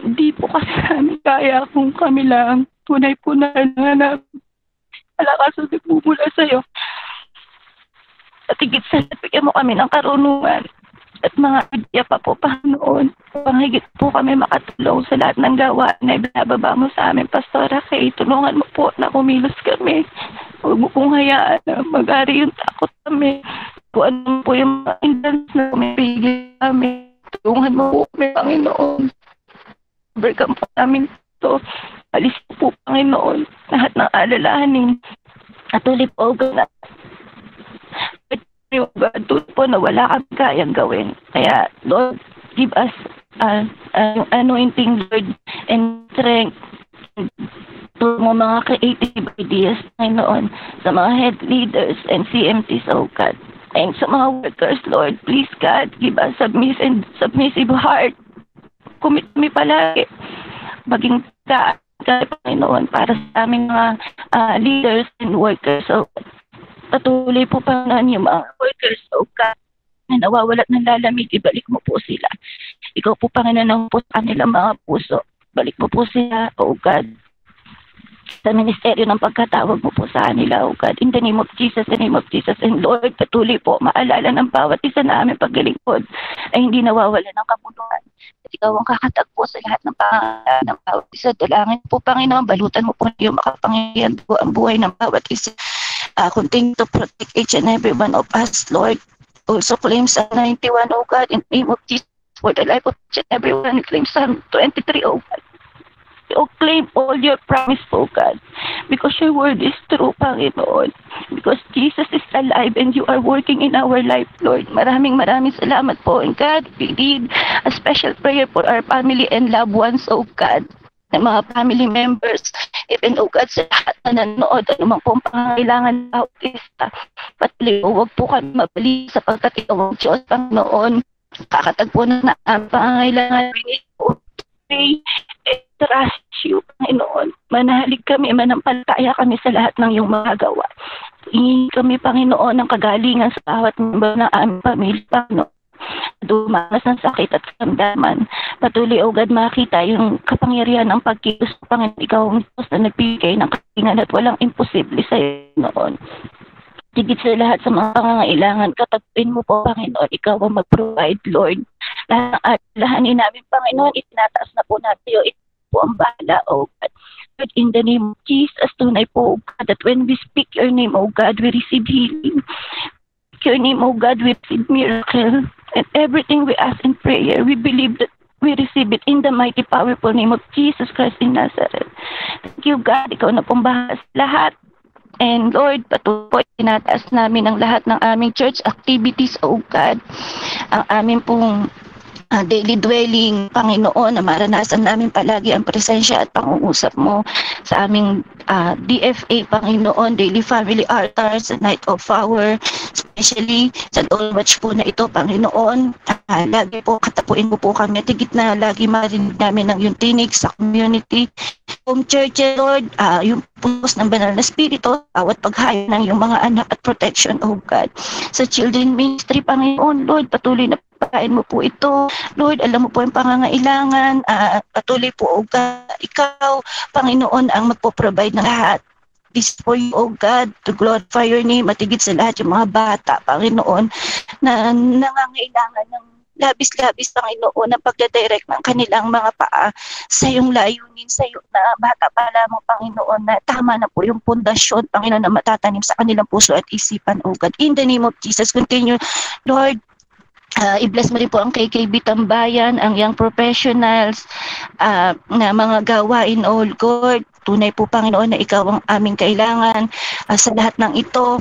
hindi po kasi namin kaya kung kami lang tunay po na namin kalakasan po mula sa iyo. At higit sa lahat, bigyan mo kami ng karunungan at mga idea pa po, Panginoon. Panghigit po kami makatulong sa lahat ng gawa na ibinababa mo sa amin, Pastora Kay. Tulungan mo po na kumilos kami. Huwag mo pong hayaan na mag-ari yung takot kami. Kung ano po yung mga indans na kumipigil kami. Tulungan mo po kami, Panginoon. Overcome po namin ito. Alis po, Panginoon, lahat ng alalahanin. At ulit po, God, tulad po na wala kami kayang gawin. Kaya, Lord, give us yung anointing, Lord, and strength to mga creative ideas, Panginoon, sa mga head leaders and CMTs, oh God. And sa mga workers, Lord, please, God, give us submissive heart. Commit kami palagi. Maging Panginoon, para sa aming mga leaders and workers. So, patuloy po, Panginoon, yung mga workers, oh God, na nawawalat ng lalamig, ibalik mo po sila. Ikaw po, Panginoon, ang po sa kanilang mga puso. Balik mo po sila, oh God, sa ministeryo ng pagkatawag mo po sa kanila, oh God. In the name of Jesus, the name of Jesus. And Lord, patuloy po, maalala ng bawat isa na aming paglilingkod ay hindi nawawala ng kabuluhan. At ikaw ang kakatagpo sa lahat ng pangangailangan ng bawat isa. Dalangin po, Panginoon, balutan mo po yung makapangyarihan po ang buhay ng bawat isa. Continue to protect each and every one of us, Lord. Also claim Psalm 91, oh God, in the name of Jesus, for the life of each and every one. Claim Psalm 23, oh God. O claim all your promise, oh God, because your word is true, Panginoon. Because Jesus is alive and you are working in our life, Lord. Maraming salamat po. And God, we need a special prayer for our family and loved ones, oh God, ng mga family members, even, oh God, sa lahat na nanonood, anumang pong pangangailangan ng autista. Patuloy, huwag po kami mabali sapagkat ikaw ang Diyos, Panginoon. Kakatagpo na ang pangangailangan. We need to pray and trust you, Panginoon. Manahalig kami, manampalataya kami sa lahat ng iyong mga gawa. Hingi kami, Panginoon, ng kagalingan sa bawat member ng aming pamilya, Panginoon. Dumanas ng sakit at karamdaman. Patuloy, O God, makita yung kapangyarihan ng pagkilos, Panginoon. Ikaw ang Diyos na nagbigay ng kagalingan at walang imposible sa iyo, Panginoon. Higit sa lahat sa mga pangangailangan, katagpin mo po, Panginoon. Ikaw ang mag-provide, Lord. Lahat ng lahanin namin, Panginoon, itinataas na po natin iyo. Ito po ang bahala, O God. Lord, in the name of Jesus, tunay po, O God, that when we speak your name, O God, we receive healing. Your name, O God, we receive miracle. And everything we ask in prayer, we believe that we receive it in the mighty, powerful name of Jesus Christ in Nazareth. Thank you, God. Ikaw na pong bahala sa lahat. And Lord, patuloy tinataas namin ang lahat ng aming church activities, O God. Ang aming pong daily dwelling, Panginoon, na maranasan namin palagi ang presensya at pangungusap mo sa aming DFA, Panginoon, daily family altars, night of power, especially sa Dawn Watch po na ito, Panginoon. Lagi po katapuin mo po kami at higit na lagi marinig namin ang yung tinig sa community. Home church, Lord, yung punos ng banal na spirito, bawat paghayo ng yung mga anak at protection, oh God. Sa children ministry, Panginoon, Lord, patuloy na pagkain mo po ito. Lord, alam mo po yung pangangailangan. Patuloy po, oh God, ikaw, Panginoon, ang magpo-provide ng lahat. This for you, oh God, to glorify your name at higit sa lahat yung mga bata, Panginoon, na nangangailangan ng labis-labis, Panginoon, ang pagdadirect ng kanilang mga paa sa iyong layunin, sa iyo na bata pa lamang, Panginoon, na tama na po yung pundasyon, Panginoon, na matatanim sa kanilang puso at isipan, oh God. In the name of Jesus, continue, Lord, i-bless mo rin po ang KKB Tambayan, ang young professionals, na mga gawain, oh God. Tunay po, Panginoon, na ikaw ang aming kailangan sa lahat ng ito.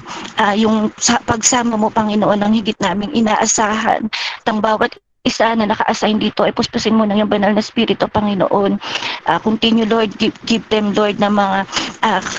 Yung pagsama mo, Panginoon, ang higit naming inaasahan. Tang bawat isa na naka-assign dito ay puspusin mo ng yung banal na spirito, Panginoon. Continue, Lord, give them, Lord, na mga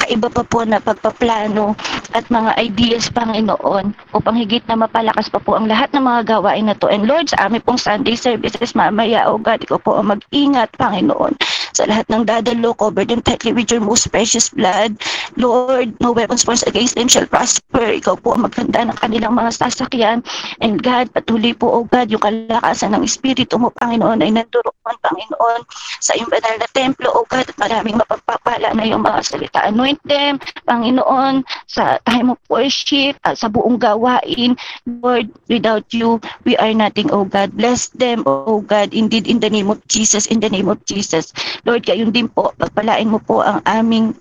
kaiba pa po na pagpaplano at mga ideas, Panginoon, upang higit na mapalakas pa po ang lahat ng mga gawain na to. And Lord, sa aming pong Sunday services mamaya, oh God, ikaw po ang mag-ingat, Panginoon, sa lahat ng dadalo, covered and tightly with your most precious blood. Lord, no weapons formed against them shall prosper. Ikaw po ang maghanda ng kanilang mga sasakyan. And God, patuloy po, oh God, yung kalakasan ng Espiritu mo, Panginoon, ay nanduroon, Panginoon, sa iyong banal na templo, oh God, at maraming mapagpapala na yung mga salita. Anoint them, Panginoon, sa time of worship, sa buong gawain. Lord, without you, we are nothing, oh God. Bless them, oh God, indeed, in the name of Jesus, in the name of Jesus. Lord, gayon din po, pagpalain mo po ang aming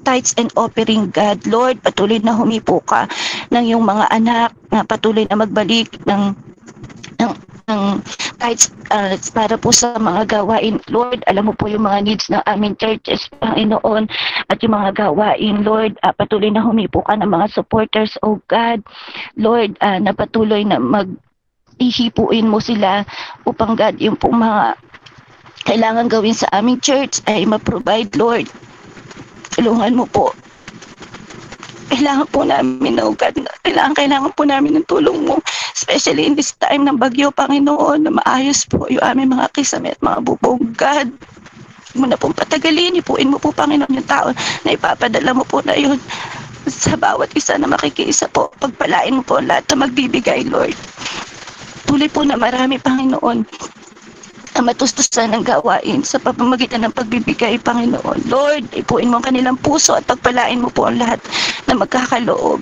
tithes and offering, God. Lord, patuloy na humipo ka ng iyong mga anak, na patuloy na magbalik ng tithes para po sa mga gawain. Lord, alam mo po yung mga needs ng aming churches, Panginoon, at yung mga gawain, Lord, patuloy na humipo ka ng mga supporters, oh God. Lord, na patuloy na ihipuin mo sila upang, God, yung pong mga kailangan gawin sa aming church ay ma-provide, Lord. Tulungan mo po. Kailangan po namin, oh God, kailangan po namin ng tulong mo, especially in this time ng bagyo, Panginoon, na maayos po yung aming mga kisame at mga bubong, God. Mo na pong patagalin, ipuin mo po, Panginoon, yung tao na ipapadala mo po na yun sa bawat isa na makikiisa po. Pagpalain mo po lahat na magbibigay, Lord. Tuloy po na marami, Panginoon, na matustusan ng gawain sa pamamagitan ng pagbibigay, Panginoon. Lord, ipuin mo ang kanilang puso at pagpalain mo po ang lahat na magkakaloob.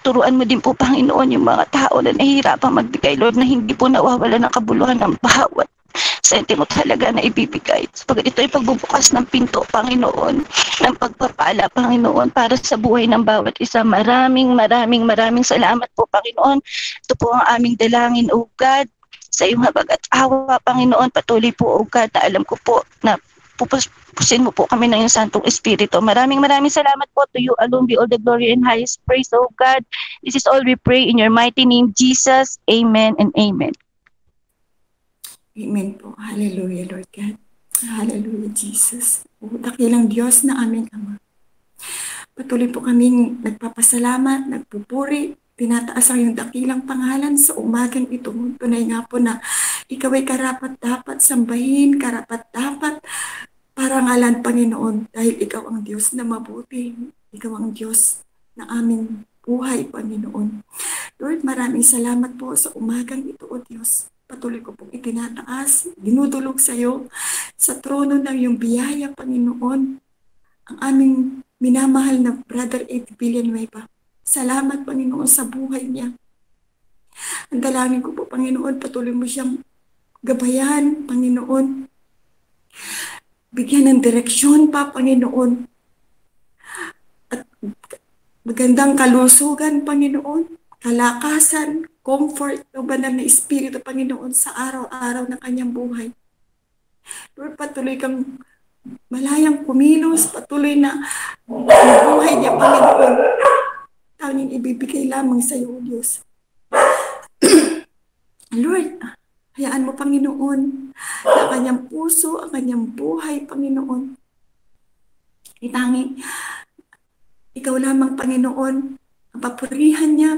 Turuan mo din po, Panginoon, yung mga tao na nahihirapang magbigay, Lord, na hindi po nawawala ng kabuluhan ng bawat sentimo talaga na ibibigay. Sapagat ito ay pagbubukas ng pinto, Panginoon, ng pagpapala, Panginoon, para sa buhay ng bawat isa. Maraming salamat po, Panginoon. Ito po ang aming dalangin, O God, sa iyong habag at awa, Panginoon. Patuloy po, O God, na alam ko po na pupusin mo po kami ng iyong Santong Espiritu. Maraming salamat po. To you alone be all the glory and highest praise, O God. This is all we pray in your mighty name, Jesus. Amen and amen. Amen po. Hallelujah, Lord God. Hallelujah, Jesus. O dakilang Diyos na aming Ama. Patuloy po kaming nagpapasalamat, nagpupuri, tinataas ang iyong dakilang pangalan sa umagang ito. Tunay nga po na ikaw ay karapat-dapat sambahin, karapat-dapat parangalan, Panginoon, dahil ikaw ang Diyos na mabuti. Ikaw ang Diyos na aming buhay, Panginoon. Lord, maraming salamat po sa umagang ito, O Diyos. Patuloy ko pong itinataas, dinudulog sa iyo, sa trono ng iyong biyaya, Panginoon, ang aming minamahal na Brother Ed Villanueva. Salamat, Panginoon, sa buhay niya. Ang dalangin ko po, Panginoon, patuloy mo siyang gabayan, Panginoon. Bigyan ng direksyon pa, Panginoon. At magandang kalusugan, Panginoon. Kalakasan, comfort, o banal na espiritu, Panginoon, sa araw-araw ng kanyang buhay. Lord, patuloy kang malayang kumilos, patuloy na buhay niya, Panginoon. Tanging ibibigay lamang sa iyo, Diyos. Lord, hayaan mo, Panginoon, na kanyang puso, ang kanyang buhay, Panginoon. Itanging, ikaw lamang, Panginoon, ang papurihan niya.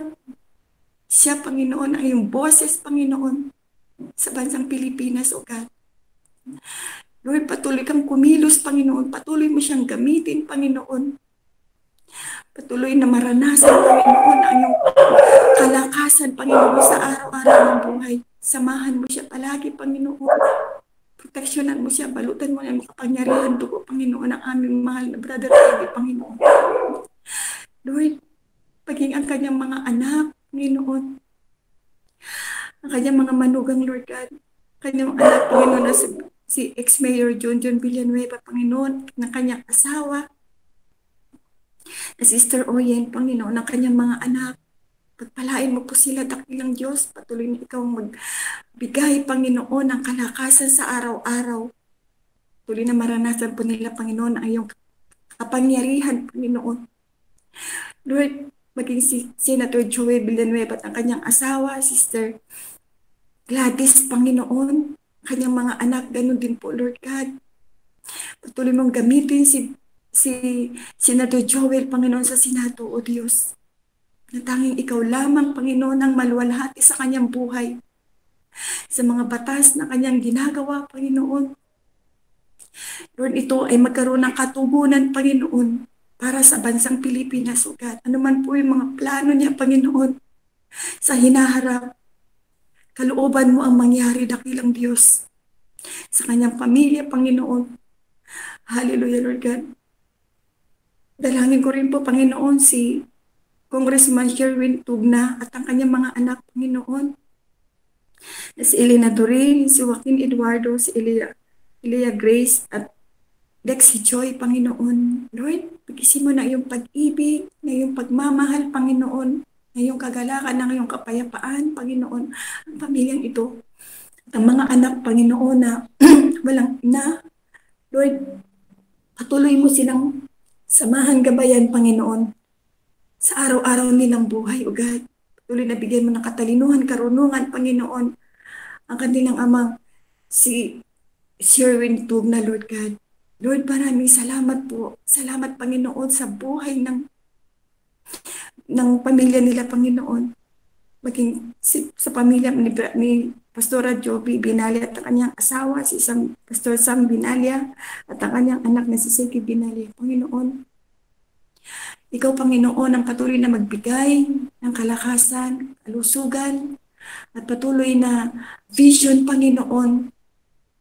Siya, Panginoon, ang iyong boses, Panginoon, sa bansang Pilipinas, O God. Lord, patuloy kang kumilos, Panginoon. Patuloy mo siyang gamitin, Panginoon. Patuloy na maranasan, Panginoon, ang iyong kalakasan, Panginoon, sa araw-araw ng buhay. Samahan mo siya palagi, Panginoon. Proteksyonan mo siya, balutan mo ng makapangyarihan dugo, Panginoon, ang aming mahal na Brother Eddie, Panginoon. Lord, paging ang kanyang mga anak, Panginoon, ang kanyang mga manugang, Lord God, kanyang anak, Panginoon, na si ex-mayor John Villanueva, Panginoon, ng kanyang asawa, na Sister Oyen, Panginoon, ng kanyang mga anak. Pagpalain mo po sila, dakilang Diyos. Patuloy na ikaw magbigay, Panginoon, ng kalakasan sa araw-araw. Patuloy na maranasan po nila, Panginoon, ang iyong kapangyarihan, Panginoon. Lord, maging si Senator Joey Villanueva at ang kanyang asawa, Sister Gladys, Panginoon, kanyang mga anak, ganun din po, Lord God. Patuloy mong gamitin si Senator Joel, Panginoon, sa Senado, O Diyos. Na tanging ikaw lamang, Panginoon, ang maluwalhati sa kanyang buhay. Sa mga batas na kanyang ginagawa, Panginoon. Lord, ito ay magkaroon ng katugunan, Panginoon, para sa bansang Pilipinas, O God. Ano man po yung mga plano niya, Panginoon, sa hinaharap. Kalooban mo ang mangyari, dakilang Diyos, sa kanyang pamilya, Panginoon. Hallelujah, Lord God. Dalangin ko rin po, Panginoon, si Congressman Sherwin Tugna at ang kanyang mga anak, Panginoon. Si Elena Doreen, si Joaquin Eduardo, si Elia Grace, at Lexi Joy, Panginoon. Lord, pag-isin mo na iyong pag-ibig, na iyong pagmamahal, Panginoon, na iyong kagalakan, na iyong kapayapaan, Panginoon, ang pamilyang ito. At ang mga anak, Panginoon, na walang ina, Lord, patuloy mo silang samahan, gabayan, Panginoon, sa araw-araw nilang buhay, O God. Patuloy na bigyan mo ng katalinuhan, karunungan, Panginoon, ang kanilang amang si Sherwin Tugna, Lord God. Lord, maraming salamat po. Salamat, Panginoon, sa buhay ng pamilya nila, Panginoon. Maging sa pamilya ni Pastora Joby Binalya at ang kanyang asawa, si Pastor Sam Binalya, at ang kanyang anak na si Seki Binalya, Panginoon. Ikaw, Panginoon, ang patuloy na magbigay ng kalakasan, kalusugan, at patuloy na vision, Panginoon,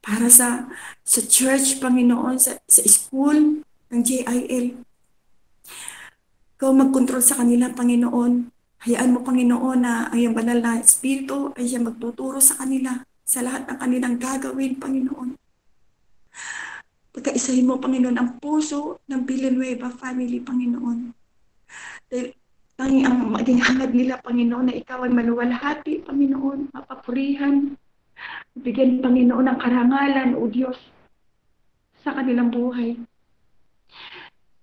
para sa church, Panginoon, sa school ng JIL. Ikaw magkontrol sa kanila, Panginoon. Hayaan mo, Panginoon, na ang iyong banal na espiritu ay siya magtuturo sa kanila sa lahat ng kanilang gagawin, Panginoon. Pagkaisahin mo, Panginoon, ang puso ng Villanueva family, Panginoon. Dahil tanging ang maging hangad nila, Panginoon, na ikaw ay maluwalhati, Panginoon, mapapurihan, bigyan, Panginoon, ng karangalan, O Diyos, sa kanilang buhay.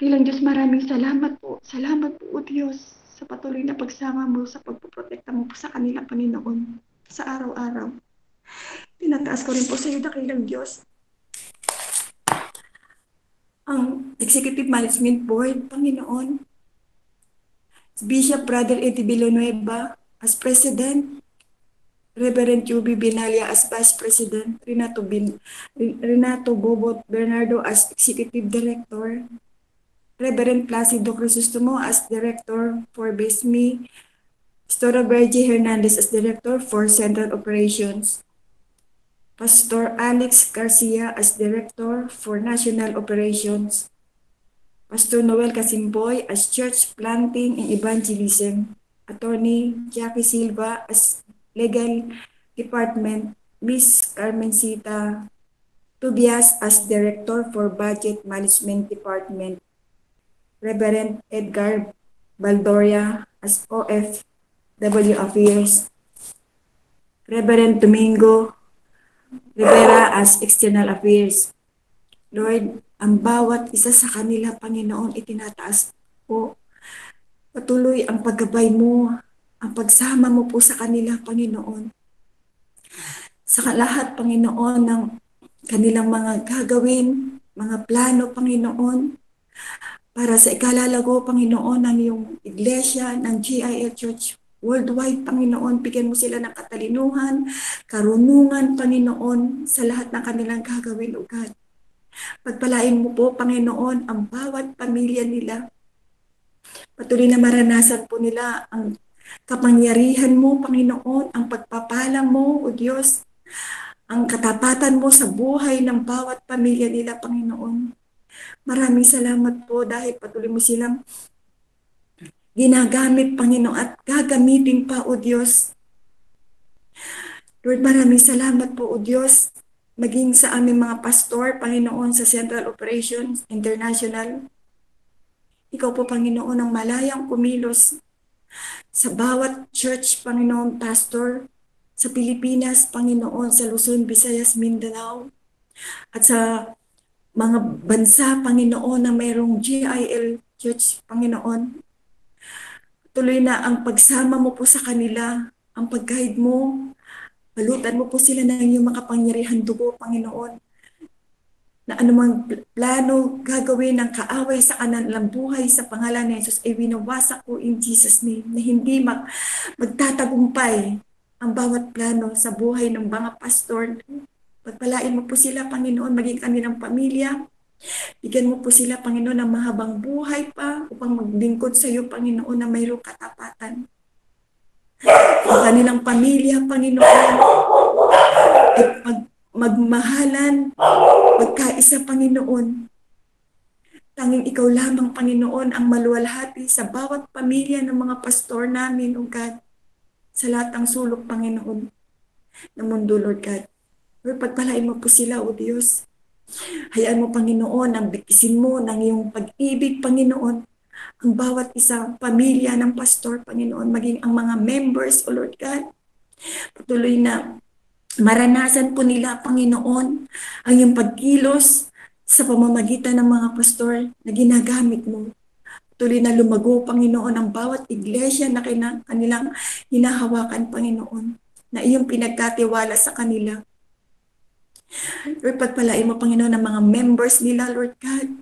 Bilang Diyos, maraming salamat po. Salamat po, O Diyos, sa patuloy na pagsama mo, sa pagpuprotekta mo po sa kanila, Panginoon, sa araw-araw. Tinataas ko rin po sa iyo, dakilang Diyos, ang Executive Management Board, Panginoon, Bishop Brother Eddie Villanueva as President, Reverend Joby Binalya as Vice President, Renato Bobot Bernardo as Executive Director, Reverend Placido Crisostomo as Director for BASME, Pastora Bergie Hernandez as Director for Central Operations, Pastor Alex Garcia as Director for National Operations, Pastor Noel Casimboy as Church Planting and Evangelism, Attorney Jackie Silva as Legal Department, Miss Carmencita Tobias as Director for Budget Management Department, Reverend Edgar Baldoria as OFW Affairs, Reverend Domingo Rivera as External Affairs. Lord, ang bawat isa sa kanila, Panginoon, itinataas po. Patuloy ang paggabay mo, ang pagsama mo po sa kanila, Panginoon. Sa lahat, Panginoon, ng kanilang mga gagawin, mga plano, Panginoon, para sa ikalalago, Panginoon, ng iyong iglesia, ng GIL Church worldwide, Panginoon, bigyan mo sila ng katalinuhan, karunungan, Panginoon, sa lahat ng kanilang gagawin, O God. Pagpalain mo po, Panginoon, ang bawat pamilya nila. Patuloy na maranasan po nila ang kapangyarihan mo, Panginoon, ang pagpapalang mo, O Diyos, ang katapatan mo sa buhay ng bawat pamilya nila, Panginoon. Maraming salamat po dahil patuloy mo silang ginagamit, Panginoon, at gagamitin pa, O Diyos. Lord, maraming salamat po, O Diyos, maging sa aming mga pastor, Panginoon, sa Central Operations International. Ikaw po, Panginoon, ang malayang kumilos sa bawat church, Panginoon, pastor, sa Pilipinas, Panginoon, sa Luzon, Visayas, Mindanao, at sa mga bansa, Panginoon, na mayroong GIL Church, Panginoon. Tuloy na ang pagsama mo po sa kanila, ang pag-guide mo, balutan mo po sila ng iyong makapangyarihan dugo, Panginoon, na anumang plano gagawin ng kaaway sa kanilang buhay sa pangalan ni Jesus ay winawasak ko in Jesus' name, na hindi magtatagumpay ang bawat plano sa buhay ng mga pastor. Pagpalain mo po sila, Panginoon, maging kanilang pamilya. Bigyan mo po sila, Panginoon, ng mahabang buhay pa upang maglingkod sa iyo, Panginoon, na mayroong katapatan. Ang kanilang pamilya, Panginoon, at magmahalan, magkaisa, Panginoon. Tanging ikaw lamang, Panginoon, ang maluwalhati sa bawat pamilya ng mga pastor namin, O God, sa lahat ng sulok, Panginoon, ng mundo, Lord God. Lord, pagpalain mo po sila, O Diyos. Hayaan mo, Panginoon, ang bikisin mo ng iyong pag-ibig, Panginoon, ang bawat isang pamilya ng pastor, Panginoon, maging ang mga members, O Lord God. Patuloy na maranasan po nila, Panginoon, ang iyong pagkilos sa pamamagitan ng mga pastor na ginagamit mo. Patuloy na lumago, Panginoon, ang bawat iglesia na kanilang hinahawakan, Panginoon, na iyong pinagkatiwala sa kanila. Lord, pagpalain mo, Panginoon, ang mga members nila, Lord God.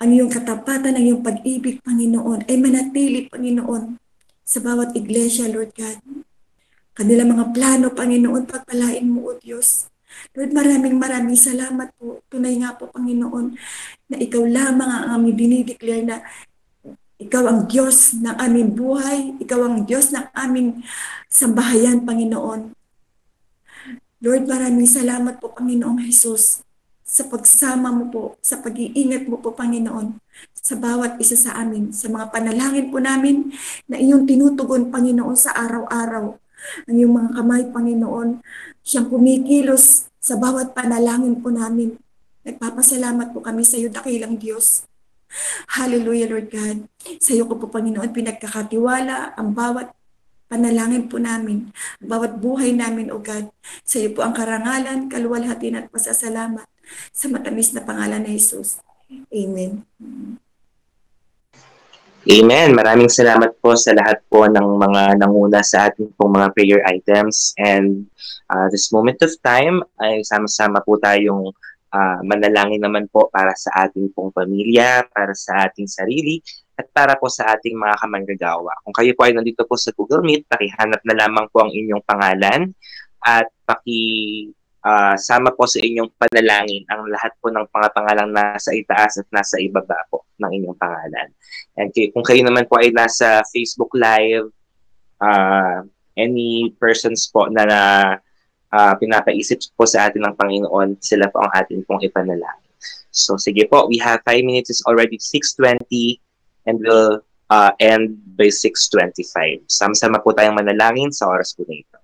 Ang iyong katapatan, ang iyong pag-ibig, Panginoon, ay manatili, Panginoon, sa bawat iglesia, Lord God. Kanilang mga plano, Panginoon, pagpalain mo, O Diyos. Lord, maraming salamat po. Tunay nga po, Panginoon, na ikaw lamang ang aming dinideclare na ikaw ang Diyos ng aming buhay, ikaw ang Diyos ng aming sambahayan, Panginoon. Lord, maraming salamat po, Panginoong Jesus, sa pagsama mo po, sa pag-iingat mo po, Panginoon, sa bawat isa sa amin, sa mga panalangin po namin na iyong tinutugon, Panginoon, sa araw-araw. Ang iyong mga kamay, Panginoon, siyang kumikilos sa bawat panalangin po namin. Nagpapasalamat po kami sa iyo, dakilang Diyos. Hallelujah, Lord God. Sa iyo ko po, Panginoon, pinagkakatiwala ang bawat panalangin po namin, ang bawat buhay namin, O God. Sa iyo po ang karangalan, kaluwalhatian at pasasalamat sa matamis na pangalan ni Jesus. Amen. Amen. Maraming salamat po sa lahat po ng mga nanguna sa ating pong mga prayer items. And this moment of time ay sama-sama po tayong manalangin naman po para sa ating pong pamilya, para sa ating sarili, at para po sa ating mga kamanggagawa. Kung kayo po ay nandito po sa Google Meet, pakihanap na lamang po ang inyong pangalan at sama po sa inyong panalangin ang lahat po ng mga pangalang nasa itaas at nasa ibaba po ng inyong pangalan. And kung kayo naman po ay nasa Facebook Live, any persons po na pinapaisip po sa atin ng Panginoon, sila po ang atin pong ipanalangin. So sige po, we have 5 minutes. It's already 6:20 and we'll end by 6:25. Sama-sama po tayong manalangin sa oras po na ito.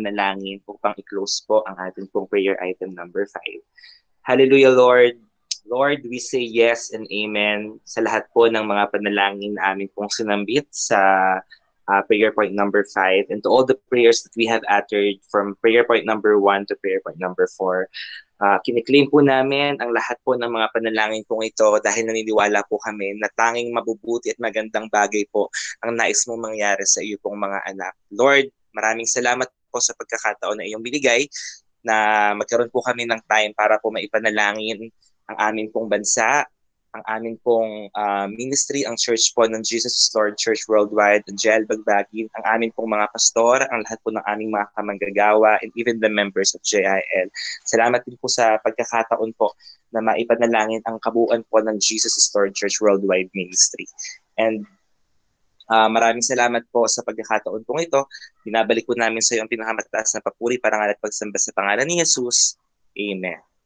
manalangin upang i-close po ang ating pong prayer item number 5. Hallelujah, Lord. Lord, we say yes and amen sa lahat po ng mga panalangin na amin pong sinambit sa prayer point number 5 and to all the prayers that we have uttered from prayer point number 1 to prayer point number 4. Kiniklaim po namin ang lahat po ng mga panalangin pong ito dahil naniniwala po kami na tanging mabubuti at magandang bagay po ang nais mong mangyari sa iyo pong mga anak. Lord, maraming salamat po sa pagkakataon na iyong binigay na magkaroon po kami ng time para po maipanalangin ang amin pong bansa, ang amin pong ministry, ang church po ng Jesus is Lord Church Worldwide, Angel Bagbagin, ang amin pong mga pastor, ang lahat po ng aming mga kamanggagawa, and even the members of JIL. Salamat din po sa pagkakataon po na maipanalangin ang kabuuan po ng Jesus is Lord Church Worldwide Ministry. And maraming salamat po sa pagkakataon pong ito. Binabalik po namin sa iyo ang pinakamataas na papuri, parangal at pagsamba sa pangalan ni Jesus. Amen.